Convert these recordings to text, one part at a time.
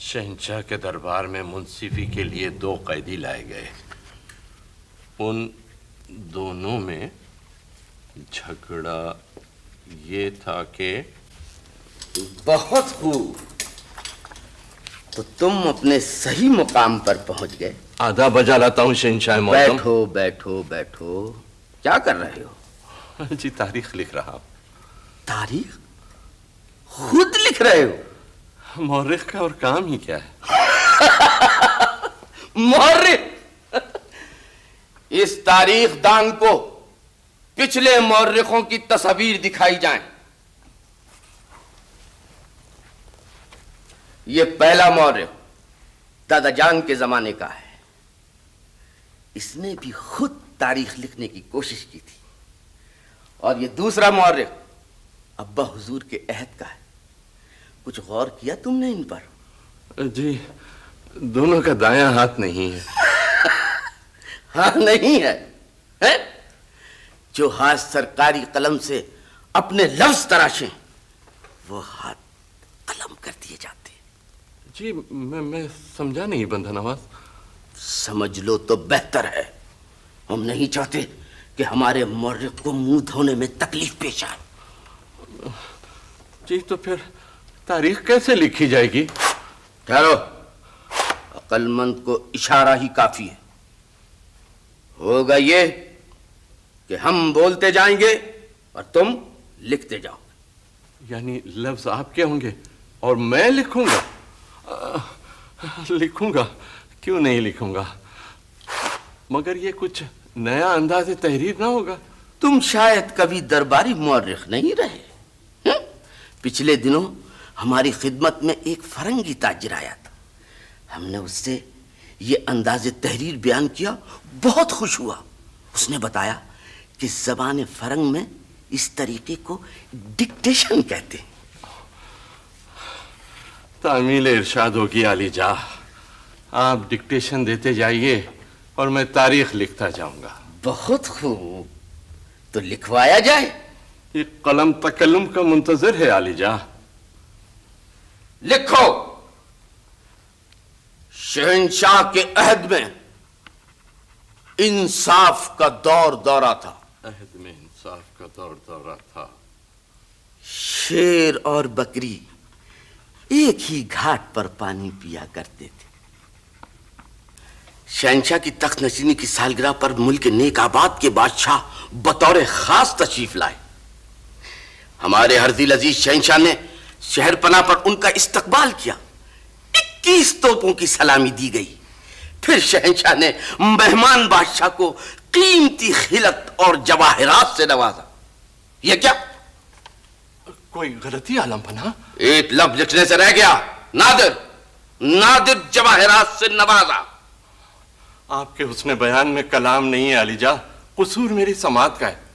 शहंशाह के दरबार में मुंसिफी के लिए 2 कैदी लाए गए। उन दोनों में झगड़ा ये था कि बहुत खूब, तो तुम अपने सही मुकाम पर पहुंच गए। आधा बजा लाता हूँ शहंशाह मौसम। बैठो बैठो बैठो। क्या कर रहे हो? जी तारीख लिख रहा हूँ। तारीख खुद लिख रहे हो? मौर्रिख का और काम ही क्या है? मौर्रिख? इस तारीख दान को पिछले मौर्रिखों की तस्वीर दिखाई जाए। ये पहला मौर्रिख दादा जान के जमाने का है। इसने भी खुद तारीख लिखने की कोशिश की थी। और ये दूसरा मौर्रिख अब्बा हुजूर के अहद का है। कुछ गौर किया तुमने इन पर? जी दोनों का दायां हाथ नहीं है। हाँ नहीं है, है? जो हाथ सरकारी कलम से अपने लफ्ज तराशें वो हाथ कलम कर दिए जाते हैं। जी मैं समझा नहीं बंधा नवाज। समझ लो तो बेहतर है। हम नहीं चाहते कि हमारे मौर्रिख को मुंह धोने में तकलीफ पेश आए। जी तो फिर तारीख कैसे लिखी जाएगी? ठहरो, अक्लमंद को इशारा ही काफी है। होगा ये कि हम बोलते जाएंगे और तुम लिखते जाओगे। यानी लफ्ज आपके होंगे और मैं लिखूंगा? लिखूंगा, क्यों नहीं लिखूंगा, मगर ये कुछ नया अंदाज़े तहरीर ना होगा। तुम शायद कभी दरबारी मौर्रिख नहीं रहे। पिछले दिनों हमारी खिदमत में एक फरंगी ताजिर आया था। हमने उससे ये अंदाज़े तहरीर बयान किया, बहुत खुश हुआ। उसने बताया कि ज़बान फरंग में इस तरीके को डिक्टेशन कहते हैं। तामील इरशाद होगी आली जा। आप डिक्टेशन देते जाइए और मैं तारीख लिखता जाऊंगा। बहुत खूब, तो लिखवाया जाए। ये कलम तकल्लुम का मुंतजर है आली जा। लिखो, शहंशाह के अहद में इंसाफ का दौर दौरा था। अहद में इंसाफ का दौर दौरा था। शेर और बकरी एक ही घाट पर पानी पिया करते थे। शहंशाह की तख्त नशीनी की सालगिरह पर मुल्क नेक आबाद के बादशाह बतौर खास तशरीफ लाए। हमारे हरदिल अजीज शहंशाह ने शहर पना पर उनका इस्तकबाल किया। 21 तोपों की सलामी दी गई। फिर शहंशाह ने मेहमान बादशाह को कीमती खिलत और जवाहरात से नवाजा। यह क्या? कोई गलती आलम पना? एक लफ्ज लिखने से रह गया। नादिर, नादिर जवाहरात से नवाजा। आपके हुस्न बयान में कलाम नहीं है अलीजा, कसूर मेरी समात का है।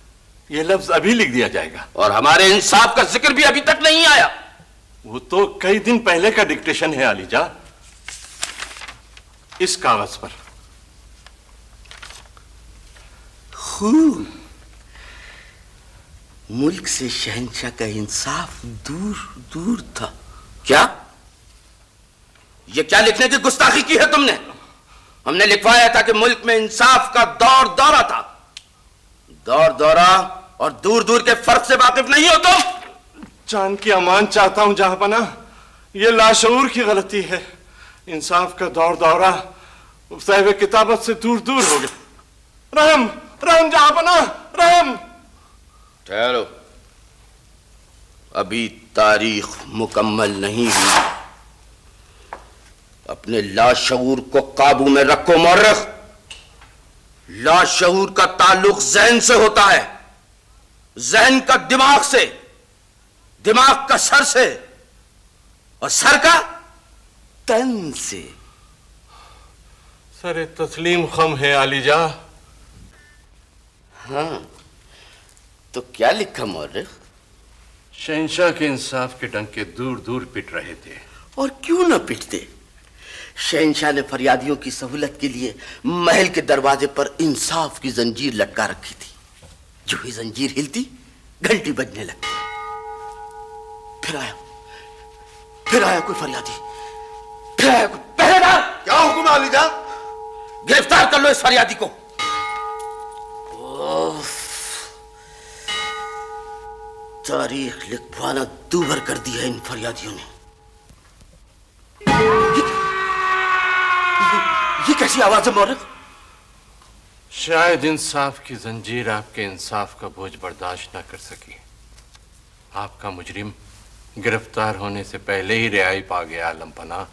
यह लफ्ज अभी लिख दिया जाएगा। और हमारे इंसाफ का जिक्र भी अभी तक नहीं आया। वो तो कई दिन पहले का डिक्टेशन है अलीजा, इस कागज पर। खूब, मुल्क से शहंशाह का इंसाफ दूर दूर था। क्या? ये क्या लिखने की गुस्ताखी की है तुमने? हमने लिखवाया था कि मुल्क में इंसाफ का दौर दौरा था। दौर दौरा और दूर दूर के फर्क से वाकिफ नहीं हो तुम? जान की अमान चाहता हूं जहांपना, यह लाशऊर की गलती है। इंसाफ का दौर दौरा साहिब किताबत से दूर दूर हो गया। रहम रहम जहांपना, रहम। ठहरो, अभी तारीख मुकम्मल नहीं हुई। अपने लाशऊर को काबू में रखो मौर्रिख। लाशऊर का ताल्लुक ज़हन से होता है, ज़हन का दिमाग से, दिमाग का सर से, और सर का तन से। सर तस्लीम खम है आलीजा। हाँ, तो क्या लिखा मौर्रिख? शहंशाह के इंसाफ के डंके दूर दूर पिट रहे थे। और क्यों न पिटते? शहंशाह ने फरियादियों की सहूलत के लिए महल के दरवाजे पर इंसाफ की जंजीर लटका रखी थी। जो ही जंजीर हिलती, घंटी बजने लगती। फिर आया कोई फरियादी, پہرے دار! کیا حکم ہے علی جان؟ گرفتار کر لو اس فریادی کو. تاریخ لکھوانا دوبر کر دی ہے ان فریادیوں نے. یہ کیسی آواز ہے مورخ؟ شاید انصاف کی زنجیر آپ کے انصاف کا بوجھ برداشت نہ کر سکی. آپ کا مجرم گرفتار ہونے سے پہلے ہی رہائی پا گیا عالم پناہ.